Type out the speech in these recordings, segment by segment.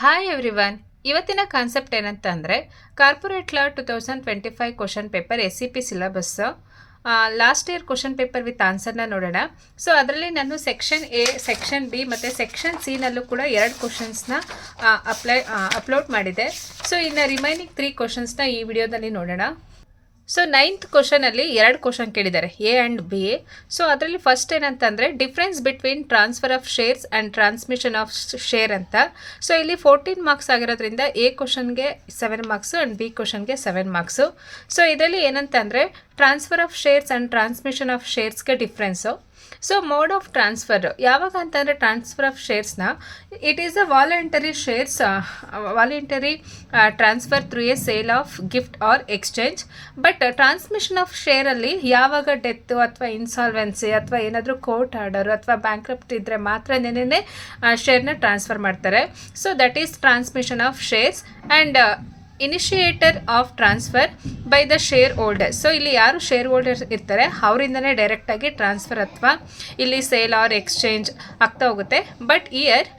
Hi everyone. ಇವತ್ತಿನ concept ಏನಂತ ಅಂದರೆ corporate law 2025 question paper SCP syllabus last year question paper with ಆನ್ಸರ್ನ ನೋಡೋಣ. ಸೊ ಅದರಲ್ಲಿ ನಾನು ಸೆಕ್ಷನ್ A, ಸೆಕ್ಷನ್ B ಮತ್ತು ಸೆಕ್ಷನ್ C ಕೂಡ 2 ಕ್ವಶನ್ಸ್ನ ಅಪ್ಲೋಡ್ ಮಾಡಿದೆ. ಸೊ ಇನ್ನು ರಿಮೈನಿಂಗ್ 3 ಕ್ವಶನ್ಸ್ನ ಈ ವಿಡಿಯೋದಲ್ಲಿ ನೋಡೋಣ. ಸೊ 9th ಕ್ವಶನಲ್ಲಿ 2 ಕ್ವಶನ್ ಕೇಳಿದ್ದಾರೆ, A ಆ್ಯಂಡ್ B. ಸೊ ಅದರಲ್ಲಿ ಫಸ್ಟ್ ಏನಂತಂದರೆ difference between transfer of shares and transmission of share ಅಂತ. ಸೊ ಇಲ್ಲಿ 14 ಮಾರ್ಕ್ಸ್ ಆಗಿರೋದ್ರಿಂದ A ಕ್ವಶನ್ಗೆ 7 ಮಾರ್ಕ್ಸು ಆ್ಯಂಡ್ B ಕ್ವಶನ್ಗೆ 7 ಮಾರ್ಕ್ಸು. ಸೊ ಇದರಲ್ಲಿ ಏನಂತಂದರೆ transfer of shares and transmission of ಶೇರ್ಸ್ಗೆ difference. So mode of transfer ಯಾವಾಗ ಅಂತಂದರೆ ಟ್ರಾನ್ಸ್ಫರ್ ಆಫ್ ಶೇರ್ಸ್ನ it is a voluntary shares voluntary transfer through a sale of gift or exchange. But transmission of ಶೇರಲ್ಲಿ ಯಾವಾಗ death ಅಥವಾ insolvency ಅಥವಾ ಏನಾದರೂ court order ಅಥವಾ ಬ್ಯಾಂಕ್ರಪ್ಟ್ ಇದ್ದರೆ ಮಾತ್ರ ಶೇರ್ನ ಟ್ರಾನ್ಸ್ಫರ್ ಮಾಡ್ತಾರೆ. So that is transmission of shares and ಇನಿಷಿಯೇಟರ್ of transfer by the share holder. So ಇಲ್ಲಿ ಯಾರು ಶೇರ್ ಹೋಲ್ಡರ್ಸ್ ಇರ್ತಾರೆ ಅವರಿಂದನೇ ಡೈರೆಕ್ಟಾಗಿ ಟ್ರಾನ್ಸ್ಫರ್ ಅಥವಾ ಇಲ್ಲಿ ಸೇಲ್ ಆರ್ ಎಕ್ಸ್ಚೇಂಜ್ ಆಗ್ತಾ ಹೋಗುತ್ತೆ. But here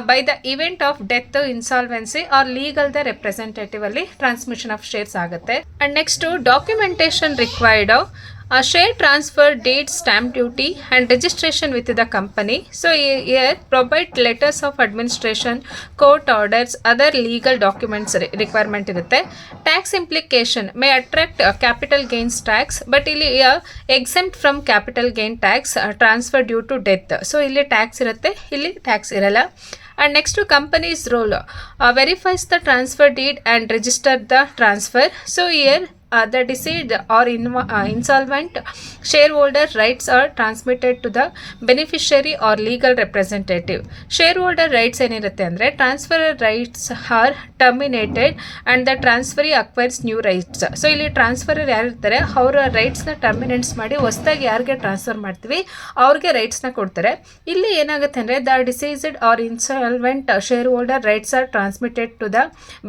by the event of death, insolvency or legal the representative ಅಲ್ಲಿ transmission of shares ಆಗುತ್ತೆ. And next documentation required share transfer deed, stamp duty and registration with the company. So here provide letters of administration, court orders, other legal documents requirement irutte. Tax implication may attract capital gains tax, but ಇಲ್ಲಿ exempt from capital gain tax transfer due to death. So ಇಲ್ಲಿ tax ಇರುತ್ತೆ, ಇಲ್ಲಿ tax ಇರಲ್ಲ. And next to company's role verifies the transfer deed and register the transfer. So here the deceased or insolvent shareholder rights are transmitted to the beneficiary or legal representative. Shareholder rights ಏನಿರುತ್ತೆ ಅಂದರೆ transfer rights are terminated and the transferee acquires new rights. So ಇಲ್ಲಿ transferor ಯಾರಿರ್ತಾರೆ ಅವರ ರೈಟ್ಸ್ನ ಟರ್ಮಿನೇಟ್ಸ್ ಮಾಡಿ ಹೊಸದಾಗಿ ಯಾರಿಗೆ transfer ಮಾಡ್ತೀವಿ ಅವ್ರಿಗೆ ರೈಟ್ಸ್ನ ಕೊಡ್ತಾರೆ. ಇಲ್ಲಿ ಏನಾಗುತ್ತೆ ಅಂದರೆ the deceased or insolvent share holder rights are transmitted to the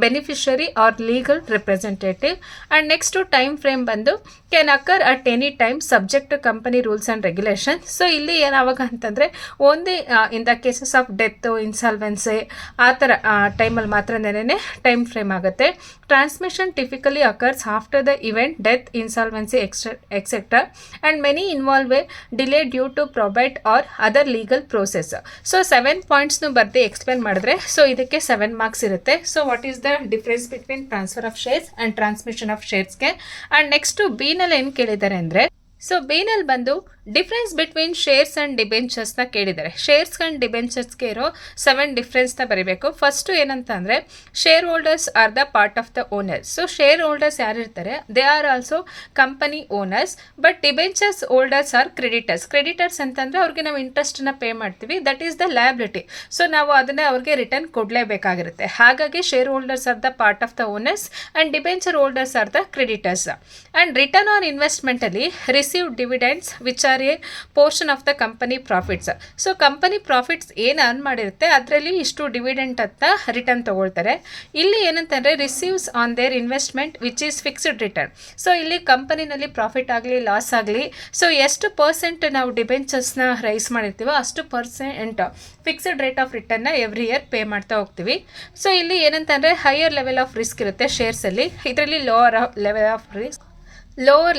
beneficiary or legal representative. And next time frame ಬಂದು can occur at any time subject to company rules and regulation. So ಇಲ್ಲಿ ಏನಾವಾಗ ಅಂತಂದರೆ only in the cases of death, insolvency ಆ ಥರ ಟೈಮಲ್ಲಿ ಮಾತ್ರನೇ time frame ಆಗುತ್ತೆ. Transmission typically occurs after the event death, insolvency etcetera and many involve a delay due to ಪ್ರೊಬೈಟ್ R other legal process. So 7 ಪಾಯಿಂಟ್ಸ್ನು ಬರ್ದು ಎಕ್ಸ್ಪ್ಲೇನ್ ಮಾಡಿದ್ರೆ so ಇದಕ್ಕೆ 7 marks ಇರುತ್ತೆ. So what is the difference between transfer of shares and transmission of ಶೇರ್ಸ್ಗೆ. And next ಬಿನಲ್ಲಿ ಏನು ಕೇಳಿದ್ದಾರೆ ಅಂದರೆ ಸೊ ಬಿನಲ್ಲಿ ಬಂದು ಡಿಫ್ರೆನ್ಸ್ ಬಿಟ್ವೀನ್ ಶೇರ್ಸ್ ಆ್ಯಂಡ್ ಡಿಬೆಂಚರ್ಸ್ನ ಕೇಳಿದ್ದಾರೆ. ಶೇರ್ಸ್ ಆ್ಯಂಡ್ ಡಿಬೆಂಚರ್ಸ್ಗೆ ಇರೋ 7 ಡಿಫ್ರೆನ್ಸ್ನ ಬರೀಬೇಕು. ಫಸ್ಟು ಏನಂತ ಅಂದರೆ share holders are the part of the owners. So share holders ಯಾರಿರ್ತಾರೆ they are also company owners. But debentures holders are creditors. Creditors ಅಂತಂದರೆ ಅವ್ರಿಗೆ ನಾವು ಇಂಟ್ರೆಸ್ಟನ್ನ ಪೇ ಮಾಡ್ತೀವಿ, that is the liability. So ನಾವು ಅದನ್ನು ಅವ್ರಿಗೆ ರಿಟರ್ನ್ ಕೊಡಲೇಬೇಕಾಗಿರುತ್ತೆ. ಹಾಗಾಗಿ share holders are the part of the owners and debenture holders are the creditors. And return on ಇನ್ವೆಸ್ಟ್ಮೆಂಟಲ್ಲಿ receive dividends which are a portion of the company profits. So company profits ಏನು earn ಮಾಡಿರುತ್ತೆ ಅದರಲ್ಲಿ ಇಷ್ಟು dividend ಅಂತ return ತೊಗೊಳ್ತಾರೆ. ಇಲ್ಲಿ ಏನಂತಂದರೆ receives on their investment which is fixed return. So ಇಲ್ಲಿ ಕಂಪನಿನಲ್ಲಿ ಪ್ರಾಫಿಟ್ ಆಗಲಿ ಲಾಸ್ ಆಗಲಿ ಸೊ ಎಷ್ಟು ಪರ್ಸೆಂಟ್ ನಾವು ಡಿಬೆಂಚರ್ಸ್ನ ರೈಸ್ ಮಾಡಿರ್ತೀವೋ ಅಷ್ಟು ಪರ್ಸೆಂಟ್ ಫಿಕ್ಸ್ಡ್ ರೇಟ್ ಆಫ್ ರಿಟರ್ನ್ನ ಎವ್ರಿ ಇಯರ್ ಪೇ ಮಾಡ್ತಾ ಹೋಗ್ತೀವಿ. ಸೊ ಇಲ್ಲಿ ಏನಂತಂದರೆ ಹೈಯರ್ ಲೆವೆಲ್ ಆಫ್ ರಿಸ್ಕ್ ಇರುತ್ತೆ ಶೇರ್ಸಲ್ಲಿ, ಇದರಲ್ಲಿ ಲೋವರ್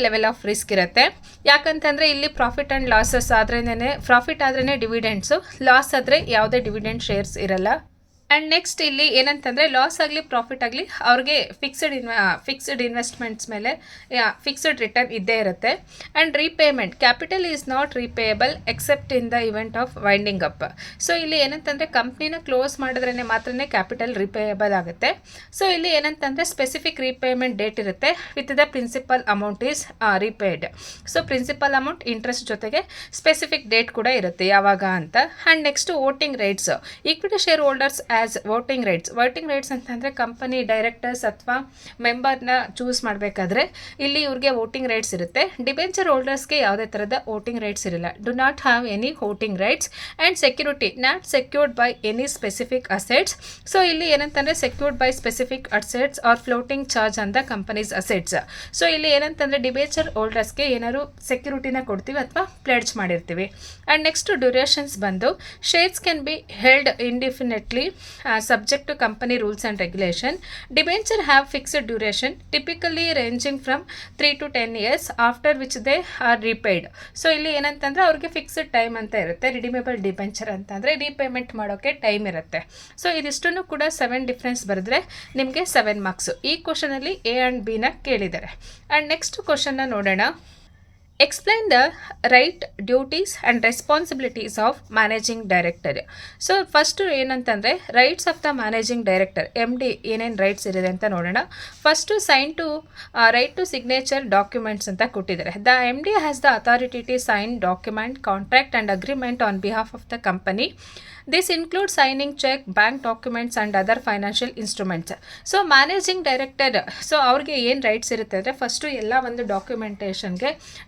ಲೆವೆಲ್ ಆಫ್ ರಿಸ್ಕ್ ಇರುತ್ತೆ. ಯಾಕಂತಂದರೆ ಇಲ್ಲಿ ಪ್ರಾಫಿಟ್ ಆ್ಯಂಡ್ ಲಾಸಸ್ ಆದ್ರೇ ಪ್ರಾಫಿಟ್ ಆದ್ರೇ ಡಿವಿಡೆಂಡ್ಸು, ಲಾಸ್ ಆದರೆ ಯಾವುದೇ ಡಿವಿಡೆಂಡ್ ಶೇರ್ಸ್ ಇರಲ್ಲ. ಆ್ಯಂಡ್ ನೆಕ್ಸ್ಟ್ ಇಲ್ಲಿ ಏನಂತಂದರೆ ಲಾಸ್ ಆಗಲಿ ಪ್ರಾಫಿಟ್ ಆಗಲಿ ಅವ್ರಿಗೆ ಫಿಕ್ಸ್ಡ್ ಇನ್ವೆಸ್ಟ್ಮೆಂಟ್ಸ್ ಮೇಲೆ ಫಿಕ್ಸ್ಡ್ ರಿಟರ್ನ್ ಇದ್ದೇ ಇರುತ್ತೆ. And repayment capital is not repayable except in the event of winding up. So ಇಲ್ಲಿ ಏನಂತಂದರೆ ಕಂಪ್ನಿನ ಕ್ಲೋಸ್ ಮಾಡಿದ್ರೇ ಮಾತ್ರನೇ ಕ್ಯಾಪಿಟಲ್ ರೀಪೇಯಬಲ್ ಆಗುತ್ತೆ. ಸೊ ಇಲ್ಲಿ ಏನಂತಂದರೆ ಸ್ಪೆಸಿಫಿಕ್ ರೀಪೇಮೆಂಟ್ ಡೇಟ್ ಇರುತ್ತೆ with the principal amount is repaid. So principal amount interest ಜೊತೆಗೆ specific date ಕೂಡ ಇರುತ್ತೆ ಯಾವಾಗ ಅಂತ. And next voting rights equity share holders as voting rights ಅಂತಂದರೆ ಕಂಪನಿ ಡೈರೆಕ್ಟರ್ಸ್ ಅಥವಾ ಮೆಂಬರ್ನ ಚೂಸ್ ಮಾಡಬೇಕಾದ್ರೆ ಇಲ್ಲಿ ಇವ್ರಿಗೆ ವೋಟಿಂಗ್ ರೈಟ್ಸ್ ಇರುತ್ತೆ. ಡಿಬೆಂಚರ್ ಹೋಲ್ಡರ್ಸ್ಗೆ ಯಾವುದೇ ಥರದ ವೋಟಿಂಗ್ ರೈಟ್ಸ್ ಇರಲ್ಲ. Do not have any voting rights. And security not secured by any specific assets. So ಇಲ್ಲಿ ಏನಂತಂದರೆ secured by specific assets or floating charge on the company's assets. So ಇಲ್ಲಿ ಏನಂತಂದರೆ debenture ಹೋಲ್ಡರ್ಸ್ಗೆ ಏನಾದ್ರು ಸೆಕ್ಯೂರಿಟಿನ ಕೊಡ್ತೀವಿ ಅಥವಾ ಪ್ಲೆಡ್ಜ್ ಮಾಡಿರ್ತೀವಿ. And next durations ಬಂದು shares can be held indefinitely subject to company rules and regulation. Debenture have fixed duration, typically ranging from 3 to 10 years, after which they are repaid. So ಇಲ್ಲಿ ಏನಂತಂದರೆ ಅವ್ರಿಗೆ fixed time ಅಂತ ಇರುತ್ತೆ. ರಿಡಿಮೇಬಲ್ debenture ಅಂತಂದರೆ repayment ಮಾಡೋಕ್ಕೆ time ಇರುತ್ತೆ. So ಇದಿಷ್ಟನ್ನು ಕೂಡ 7 ಡಿಫ್ರೆನ್ಸ್ ಬರೆದ್ರೆ ನಿಮಗೆ 7 ಮಾರ್ಕ್ಸು. ಈ ಕ್ವಶನಲ್ಲಿ ಎ ಆ್ಯಂಡ್ ಬಿನ ಕೇಳಿದ್ದಾರೆ. ಆ್ಯಂಡ್ ನೆಕ್ಸ್ಟ್ ಕ್ವಶನ್ನ ನೋಡೋಣ. Explain the right, duties and responsibilities of managing director. So first ಏನಂತಂದರೆ rights of the managing director, M D ಏನೇನು ರೈಟ್ಸ್ ಇರಿದೆ ಅಂತ ನೋಡೋಣ. First right to signature documents ಅಂತ ಕೊಟ್ಟಿದ್ದಾರೆ. The M D has the authority to sign document, contract and agreement on behalf of the company. This includes signing check, bank documents and other financial instruments. So managing director, so ಅವ್ರಿಗೆ ಏನು rights ಇರುತ್ತೆ ಅಂದರೆ first ಎಲ್ಲ ಒಂದು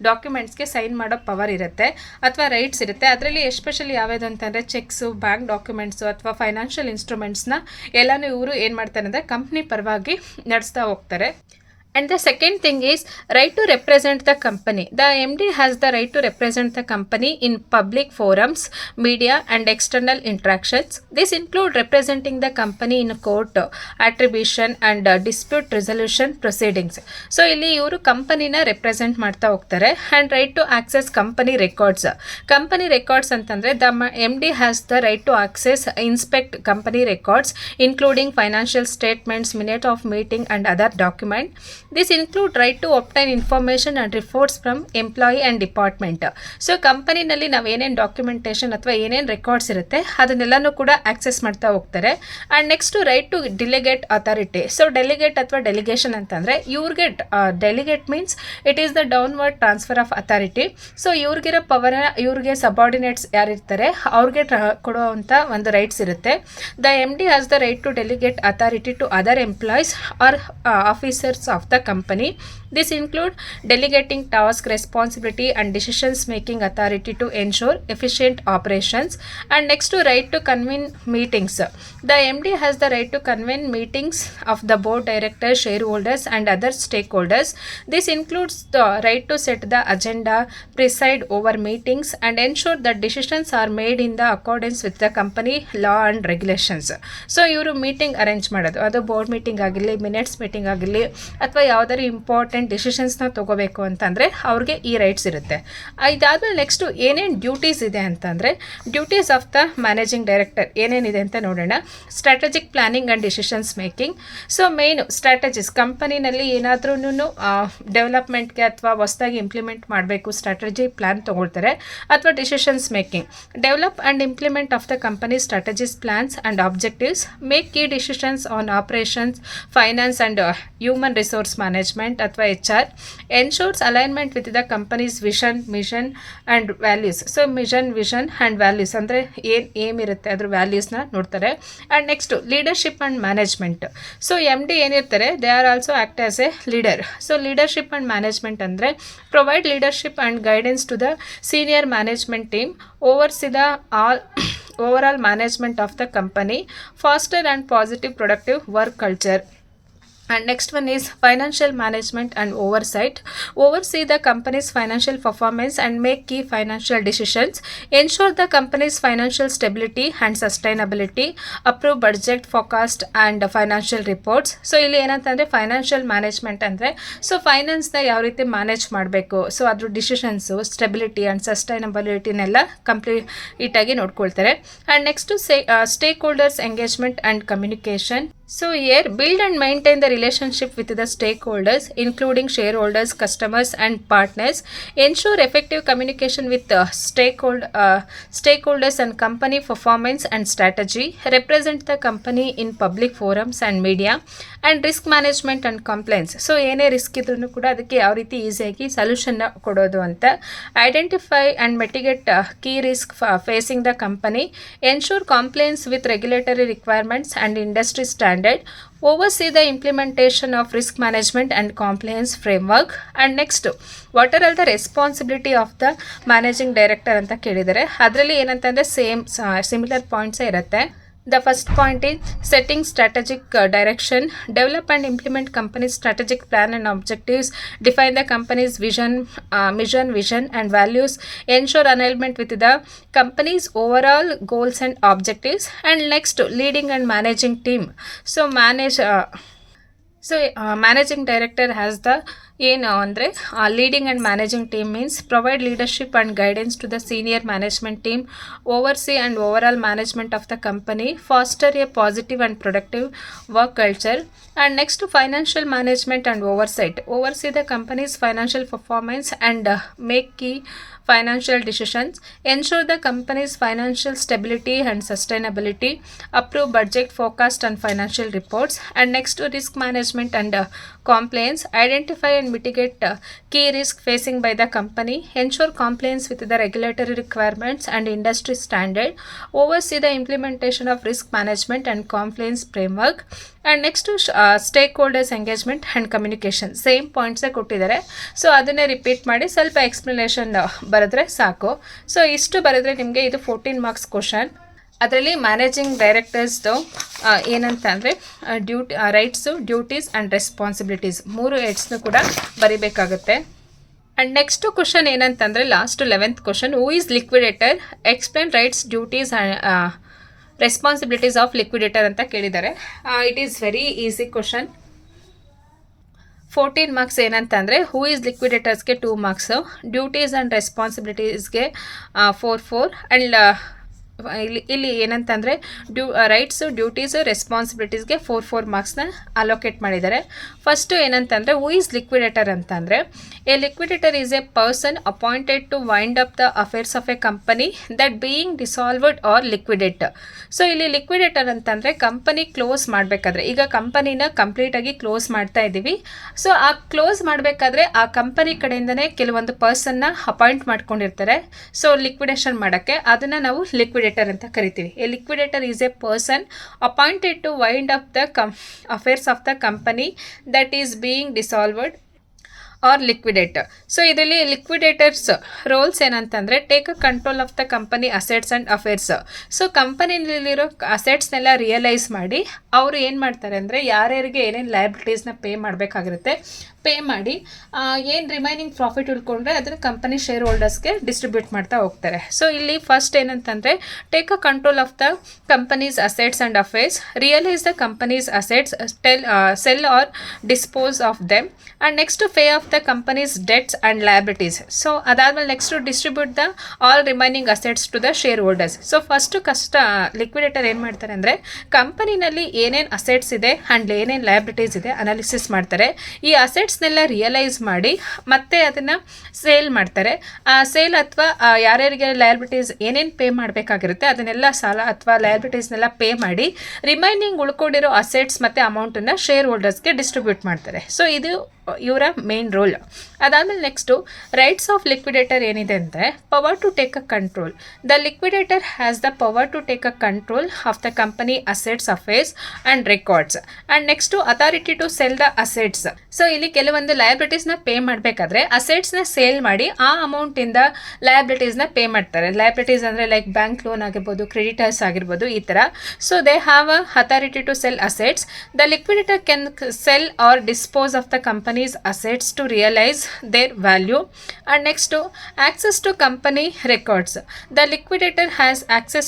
ಡಾಕ್ಯುಮೆಂಟ್ಸ್ಗೆ sign ಮಾಡೋ power ಇರುತ್ತೆ ಅಥವಾ rights ಇರುತ್ತೆ. ಅದರಲ್ಲಿ ಎಸ್ಪೆಷಲಿ ಯಾವ್ಯಾವುದು ಅಂತಂದರೆ ಚೆಕ್ಸು, ಬ್ಯಾಂಕ್ ಡಾಕ್ಯುಮೆಂಟ್ಸು ಅಥವಾ ಫೈನಾನ್ಷಿಯಲ್ ಇನ್ಸ್ಟ್ರೂಮೆಂಟ್ಸ್ನ ಎಲ್ಲನೂ ಇವರು ಏನು ಮಾಡ್ತಾರೆ ಅಂದರೆ ಕಂಪ್ನಿ ಪರವಾಗಿ ನಡೆಸ್ತಾ ಹೋಗ್ತಾರೆ. And the second thing is right to represent the company. The MD has the right to represent the company in public forums, media and external interactions. This include representing the company in court, attribution and dispute resolution proceedings. So ಇಲ್ಲಿ ಇವರು ಕಂಪನಿನ represent ಮಾಡ್ತಾ ಹೋಗ್ತಾರೆ. And right to access company records. Company records ಅಂತಂದರೆ the MD has the right to access, inspect company records including financial statements, minute of meeting and other document. This include right to obtain information and reports from employee and department. So ಕಂಪನಿನಲ್ಲಿ ನಾವು ಏನೇನು documentation ಅಥವಾ ಏನೇನು records ಇರುತ್ತೆ ಅದನ್ನೆಲ್ಲನೂ ಕೂಡ access ಮಾಡ್ತಾ ಹೋಗ್ತಾರೆ. And next right to delegate authority. So delegate ಅಥವಾ ಡೆಲಿಗೇಷನ್ ಅಂತಂದರೆ ಇವ್ರಿಗೆ delegate means it is the downward transfer of authority. So ಇವ್ರಿಗಿರೋ ಪವರ್ ಇವ್ರಿಗೆ ಸಬಾರ್ಡಿನೇಟ್ಸ್ ಯಾರಿರ್ತಾರೆ ಅವ್ರಿಗೆ ಕೊಡುವಂಥ ಒಂದು ರೈಟ್ಸ್ ಇರುತ್ತೆ. The M D has the right to delegate authority to other employees or officers of the company. This include delegating task, responsibility and decisions making authority to ensure efficient operations. And next to right to convene meetings. The MD has the right to convene meetings of the board directors, shareholders and other stakeholders. This includes the right to set the agenda, preside over meetings and ensure that decisions are made in the accordance with the company law and regulations. So ಇವರು meeting arrange ಮಾಡೋದು, ಅದು board meeting ಆಗಿರಲಿ, minutes meeting ಆಗಿರಲಿ ಅಥವಾ ಯಾವುದಾದ್ರು important ಡಿಸಿಷನ್ಸ್ನ ತೊಗೋಬೇಕು ಅಂತಂದರೆ ಅವ್ರಿಗೆ ಈ ರೈಟ್ಸ್ ಇರುತ್ತೆ. ಇದಾದಮೇಲೆ ನೆಕ್ಸ್ಟು ಏನೇನು ಡ್ಯೂಟೀಸ್ ಇದೆ ಅಂತಂದರೆ duties of the managing director ಏನೇನಿದೆ ಅಂತ ನೋಡೋಣ. Strategic planning and decisions making. So main strategies, ಕಂಪನಿನಲ್ಲಿ ಏನಾದ್ರೂ ಡೆವಲಪ್ಮೆಂಟ್ಗೆ ಅಥವಾ ಹೊಸದಾಗಿ ಇಂಪ್ಲಿಮೆಂಟ್ ಮಾಡಬೇಕು ಸ್ಟ್ರಾಟಜಿ ಪ್ಲ್ಯಾನ್ ತೊಗೊಳ್ತಾರೆ. ಅಥವಾ decisions making, develop and implement of the company strategies, plans and objectives, make key decisions on operations, finance and human resource management ಅಥವಾ HR, ensures alignment with the company's vision, mission and values. So mission, vision and values ಅಂದರೆ ಏನು aim ಇರುತ್ತೆ ಅದ್ರ ವ್ಯಾಲ್ಯೂಸ್ನ ನೋಡ್ತಾರೆ. And next leadership and management. So M D ಏನಿರ್ತಾರೆ they are also act as a leader. So leadership and management ಅಂದರೆ provide leadership and guidance to the senior management team, oversee the overall management of the company, foster and positive productive work culture. And next one is financial management and oversight. Oversee the company's financial performance and make key financial decisions. Ensure the company's financial stability and sustainability. Approve budget, forecast and financial reports. So ಇಲ್ಲಿ ಏನಂತಂದರೆ financial management ಅಂದರೆ so ಫೈನಾನ್ಸ್ನ ಯಾವ ರೀತಿ manage ಮಾಡಬೇಕು, so ಅದ್ರ decisions, stability and ಸಸ್ಟೈನಬಿಲಿಟಿನೆಲ್ಲ ಕಂಪ್ಲೀಟಾಗಿ ನೋಡ್ಕೊಳ್ತಾರೆ. And next stake holders engagement and communication. So here build and maintain the relationship with the stakeholders including shareholders, customers and partners. Ensure effective communication with stakeholders and company performance and strategy. Represent the company in public forums and media. And risk management and compliance. So ಏನೇ risk ಇದ್ರೂ ಕೂಡ ಅದಕ್ಕೆ ಯಾವ ರೀತಿ ಈಸಿಯಾಗಿ ಸೊಲ್ಯೂಷನ್ನ ಕೊಡೋದು ಅಂತ. Identify and mitigate key risk facing the company. Ensure compliance with regulatory requirements and industry standard. Oversee the implementation of risk management and compliance framework. And next, what are all the responsibility of the managing director ಅಂತ ಕೇಳಿದರೆ ಅದರಲ್ಲಿ ಏನಂತಂದರೆ similar ಪಾಯಿಂಟ್ಸೇ ಇರುತ್ತೆ. The first point is setting strategic direction, develop and implement company's strategic plan and objectives, define the company's vision and values, ensure alignment with the company's overall goals and objectives, and next leading and managing team. So managing director has the ಏನು ಅಂದರೆ leading and managing team means provide leadership and guidance to the senior management team, oversee and overall management of the company, foster a positive and productive work culture. And next to financial management and oversight, oversee the company's financial performance and make key financial decisions, ensure the company's financial stability and sustainability, approve budget, forecast and financial reports. And next to risk management and compliance, identify and mitigate key risk facing by the company, ensure compliance with the regulatory requirements and industry standard, oversee the implementation of risk management and compliance framework. And next stake holders engagement and communication same ಪಾಯಿಂಟ್ಸೇ ಕೊಟ್ಟಿದ್ದಾರೆ. So ಅದನ್ನೇ repeat ಮಾಡಿ ಸ್ವಲ್ಪ explanation ಬರೆದ್ರೆ ಸಾಕು. So ಇಷ್ಟು ಬರೆದ್ರೆ ನಿಮಗೆ ಇದು 14 ಮಾರ್ಕ್ಸ್ ಕ್ವಶನ್. ಅದರಲ್ಲಿ ಮ್ಯಾನೇಜಿಂಗ್ ಡೈರೆಕ್ಟರ್ಸ್ದು ಏನಂತ ಅಂದರೆ ರೈಟ್ಸು, ಡ್ಯೂಟೀಸ್ ಆ್ಯಂಡ್ ರೆಸ್ಪಾನ್ಸಿಬಿಲಿಟೀಸ್ 3 ಹೆಡ್ಸ್ನು ಕೂಡ ಬರಿಬೇಕಾಗುತ್ತೆ. ಆ್ಯಂಡ್ ನೆಕ್ಸ್ಟು ಕ್ವಶನ್ ಏನಂತಂದರೆ last 11th question, who is liquidator, explain rights, duties responsibilities of liquidator ಅಂತ ಕೇಳಿದ್ದಾರೆ. It is very easy question. 14 marks ಏನಂತಂದರೆ ಹೂ ಈಸ್ ಲಿಕ್ವಿಡೇಟರ್ಸ್ಗೆ 2 ಮಾರ್ಕ್ಸು, ಡ್ಯೂಟೀಸ್ ಆ್ಯಂಡ್ ರೆಸ್ಪಾನ್ಸಿಬಿಲಿಟೀಸ್ಗೆ 4 ಆ್ಯಂಡ್ ಇಲ್ಲಿ ಏನಂತಂದರೆ ರೈಟ್ಸು, ಡ್ಯೂಟೀಸು, ರೆಸ್ಪಾನ್ಸಿಬಿಲಿಟೀಸ್ಗೆ 4 ಮಾರ್ಕ್ಸ್ನ ಅಲೋಕೇಟ್ ಮಾಡಿದ್ದಾರೆ. ಫಸ್ಟು ಏನಂತಂದರೆ ಹೂ ಈಸ್ ಲಿಕ್ವಿಡೇಟರ್ ಅಂತಂದರೆ A liquidator is a person appointed to wind up the affairs of a company that being dissolved or liquidate. So ಇಲ್ಲಿ liquidator ಅಂತಂದರೆ ಕಂಪನಿ ಕ್ಲೋಸ್ ಮಾಡಬೇಕಾದ್ರೆ, ಈಗ ಕಂಪನಿನ ಕಂಪ್ಲೀಟಾಗಿ ಕ್ಲೋಸ್ ಮಾಡ್ತಾ ಇದ್ದೀವಿ. ಸೊ ಆ ಕ್ಲೋಸ್ ಮಾಡಬೇಕಾದ್ರೆ ಆ ಕಂಪನಿ ಕಡೆಯಿಂದನೇ ಕೆಲವೊಂದು ಪರ್ಸನ್ನ ಅಪಾಯಿಂಟ್ ಮಾಡ್ಕೊಂಡಿರ್ತಾರೆ. ಸೊ ಲಿಕ್ವಿಡೇಷನ್ ಮಾಡೋಕ್ಕೆ ಅದನ್ನು ನಾವು ಲಿಕ್ವಿಡೇಟರ್ ಅಂತ ಕರಿತೀವಿ. A liquidator is a person appointed to wind up the affairs of the company that is being dissolved or liquidate. So ಇದರಲ್ಲಿ ಲಿಕ್ವಿಡೇಟರ್ಸ್ ರೋಲ್ಸ್ ಏನಂತಂದರೆ take a control of the company assets and affairs. So ಕಂಪನಿಲಿರೋ ಅಸೆಟ್ಸ್ನೆಲ್ಲ realise ಮಾಡಿ ಅವರು ಏನು ಮಾಡ್ತಾರೆ ಅಂದರೆ ಯಾರ್ಯಾರಿಗೆ ಏನೇನು ಲಯಬಿಲಿಟೀಸ್ನ ಪೇ ಮಾಡಬೇಕಾಗಿರುತ್ತೆ ಪೇ ಮಾಡಿ ಏನು ರಿಮೈನಿಂಗ್ ಪ್ರಾಫಿಟ್ ಉಳ್ಕೊಂಡ್ರೆ ಅದನ್ನು ಕಂಪನಿ ಶೇರ್ ಹೋಲ್ಡರ್ಸ್ಗೆ ಡಿಸ್ಟ್ರಿಬ್ಯೂಟ್ ಮಾಡ್ತಾ ಹೋಗ್ತಾರೆ. ಸೊ ಇಲ್ಲಿ ಫಸ್ಟ್ ಏನಂತಂದರೆ take a control of the company's assets and affairs, realise the company's assets, sell or dispose of them, and next pay off the company's debts and liabilities. So ಅದಾದಮೇಲೆ next distribute the all remaining assets to the shareholders. So first liquidator ಏನು ಮಾಡ್ತಾರೆ ಅಂದರೆ ಕಂಪನಿನಲ್ಲಿ ಏನೇನು assets ಇದೆ and ಏನೇನು liabilities ಇದೆ analysis ಮಾಡ್ತಾರೆ. ಈ ಅಸೆಟ್ಸ್ನೆಲ್ಲ ರಿಯಲೈಸ್ ಮಾಡಿ ಮತ್ತೆ ಅದನ್ನು ಸೇಲ್ ಮಾಡ್ತಾರೆ. ಸೇಲ್ ಅಥವಾ ಯಾರ್ಯಾರಿಗೆ ಲಯಬಿಲಿಟೀಸ್ ಏನೇನು ಪೇ ಮಾಡಬೇಕಾಗಿರುತ್ತೆ ಅದನ್ನೆಲ್ಲ ಸಾಲ ಅಥವಾ ಲಯಬಿಲಿಟೀಸ್ನೆಲ್ಲ ಪೇ ಮಾಡಿ ರಿಮೈನಿಂಗ್ ಉಳ್ಕೊಂಡಿರೋ ಅಸೆಟ್ಸ್ ಮತ್ತು ಅಮೌಂಟನ್ನು ಶೇರ್ ಹೋಲ್ಡರ್ಸ್ಗೆ ಡಿಸ್ಟ್ರಿಬ್ಯೂಟ್ ಮಾಡ್ತಾರೆ. ಸೊ ಇದು ಇವರ ಮೇನ್ ರೋಲ್. ಅದಾದಮೇಲೆ ನೆಕ್ಸ್ಟು ರೈಟ್ಸ್ ಆಫ್ ಲಿಕ್ವಿಡೇಟರ್ ಏನಿದೆ ಅಂದರೆ power to take a control. The liquidator has the power to take a control of the company assets, affairs and records, and next authority to sell the assets. So ಇಲ್ಲಿ ಕೆಲವೊಂದು ಲಯಬಿಲಿಟೀಸ್ನ pay ಮಾಡಬೇಕಾದ್ರೆ ಅಸೆಟ್ಸ್ನ sale ಮಾಡಿ ಆ ಅಮೌಂಟಿಂದ ಲಯಬಿಲಿಟೀಸ್ನ pay ಮಾಡ್ತಾರೆ. ಲಯಬಿಲಿಟೀಸ್ ಅಂದರೆ ಲೈಕ್ ಬ್ಯಾಂಕ್ ಲೋನ್ ಆಗಿರ್ಬೋದು, ಕ್ರೆಡಿಟರ್ಸ್ ಆಗಿರ್ಬೋದು, ಈ ಥರ. So they have a authority to sell assets. The liquidator can sell or dispose of the company's assets to realize their value. And next to access to company records. The liquidator has access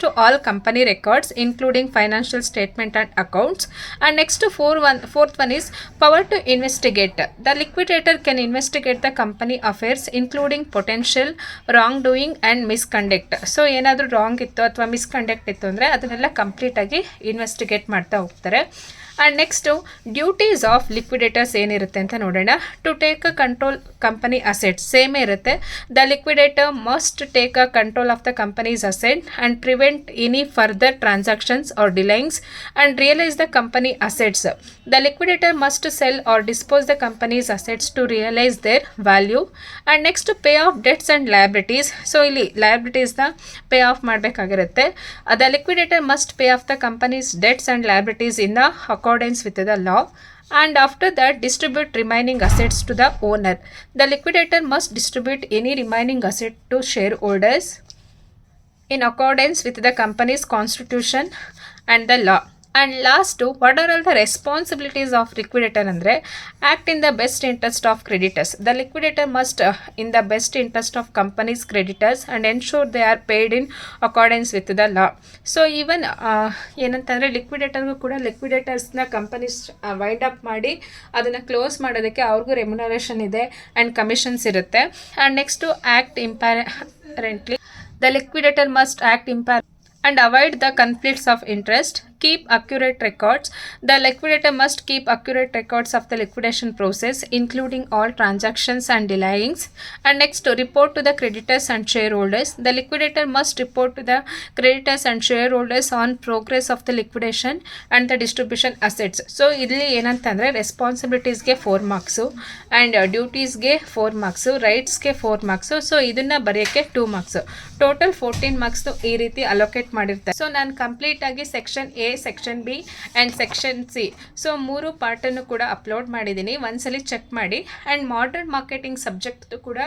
to all company records including financial statement and accounts. And next to fourth one is power to investigate. The liquidator can investigate the company affairs including potential wrongdoing and misconduct. So ಏನಾದರೂ wrong ಇತ್ತು ಅಥವಾ misconduct ಇತ್ತು ಅಂದರೆ ಅದನ್ನೆಲ್ಲ ಕಂಪ್ಲೀಟಾಗಿ investigate ಮಾಡ್ತಾ ಹೋಗ್ತಾರೆ. And next duties of liquidators ಏನಿರುತ್ತೆ ಅಂತ ನೋಡೋಣ. To take a control company assets ಸೇಮೇ ಇರುತ್ತೆ. The liquidator must take a control of the company's asset and prevent any further transactions or dealings and realise the company assets. The liquidator must sell or dispose the company's assets to realise their value. And next pay off debts and liabilities. So ಇಲ್ಲಿ ಲಯಬಿಲಿಟೀಸ್ನ pay off ಮಾಡಬೇಕಾಗಿರುತ್ತೆ. The liquidator must pay off the company's debts and liabilities in the accordance with the law, and after that distribute remaining assets to the owner. The liquidator must distribute any remaining asset to shareholders. in accordance with the company's constitution and the law. And last, what are all the responsibilities of liquidator ಅಂದರೆ act in the best interest of creditors. The liquidator must in the best interest of company's creditors and ensure they are paid in accordance with the law. So even ಏನಂತಂದರೆ ಲಿಕ್ವಿಡೇಟರ್ಗೂ ಕೂಡ ಲಿಕ್ವಿಡೇಟರ್ಸ್ನ companies wind up ಮಾಡಿ ಅದನ್ನು close ಮಾಡೋದಕ್ಕೆ ಅವ್ರಿಗೂ remuneration ಇದೆ and commissions ಇರುತ್ತೆ. And next act impartially. The liquidator must act impartially and avoid the conflicts of interest. Keep accurate records. The liquidator must keep accurate records of the liquidation process, including all transactions and delayings. And next, to report to the creditors and shareholders. The liquidator must report to the creditors and shareholders on progress of the liquidation and the distribution assets. So ಇಲ್ಲಿ ಏನಂತಂದರೆ ರೆಸ್ಪಾನ್ಸಿಬಿಲಿಟೀಸ್ಗೆ 4 marks and ಡ್ಯೂಟೀಸ್ಗೆ 4 marks, ರೈಟ್ಸ್ಗೆ 4 marks. So ಇದನ್ನು ಬರೆಯೋಕ್ಕೆ 2 marks, total 14 ಮಾರ್ಕ್ಸ್ದು ಈ ರೀತಿ allocate ಮಾಡಿರ್ತಾರೆ. ಸೊ ನಾನು ಕಂಪ್ಲೀಟಾಗಿ section A, section B and section C, so 3 ಪಾರ್ಟನ್ನು ಕೂಡ ಅಪ್ಲೋಡ್ ಮಾಡಿದ್ದೀನಿ, ಒಂದ್ಸಲಿ ಚೆಕ್ ಮಾಡಿ. ಆ್ಯಂಡ್ ಮಾಡರ್ನ್ ಮಾರ್ಕೆಟಿಂಗ್ ಸಬ್ಜೆಕ್ಟ್ದು ಕೂಡ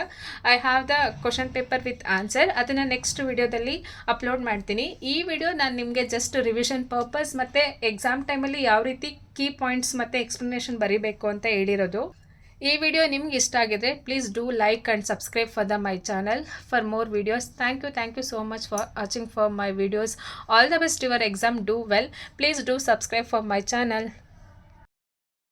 I have the question paper with answer, ಅದನ್ನು ನೆಕ್ಸ್ಟ್ ವಿಡಿಯೋದಲ್ಲಿ ಅಪ್ಲೋಡ್ ಮಾಡ್ತೀನಿ. ಈ ವಿಡಿಯೋ ನಾನು ನಿಮಗೆ ಜಸ್ಟ್ ರಿವಿಷನ್ ಪರ್ಪಸ್ ಮತ್ತು ಎಕ್ಸಾಮ್ ಟೈಮಲ್ಲಿ ಯಾವ ರೀತಿ ಕೀ ಪಾಯಿಂಟ್ಸ್ ಮತ್ತು ಎಕ್ಸ್ಪ್ಲನೇಷನ್ ಬರೀಬೇಕು ಅಂತ ಹೇಳಿರೋದು. ಈ ವಿಡಿಯೋ ನಿಮ್ಗೆ ಇಷ್ಟ ಆಗಿದ್ರೆ please do like and subscribe for my channel for more videos. Thank you so much for watching for my videos. All the best your exam. Do well. Please do subscribe for my channel.